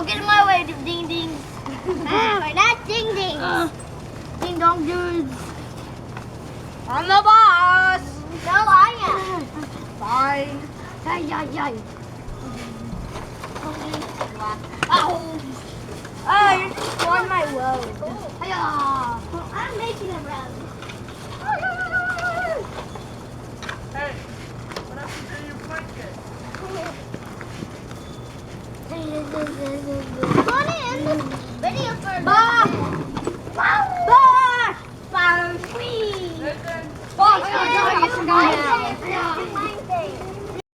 get in my way, ding ding. We're not ding ding. Ding dong dudes. I'm the boss. No, I am. Fine. Ay, ay, ay. Oh. Oh, you're destroying my road. Hiya. I'm making a road. Hey, what happened to your blanket? Want to end this video for a Bah! minute? Bah! Bah! Nathan! Bah! Ay, ay, ay, ay, ay.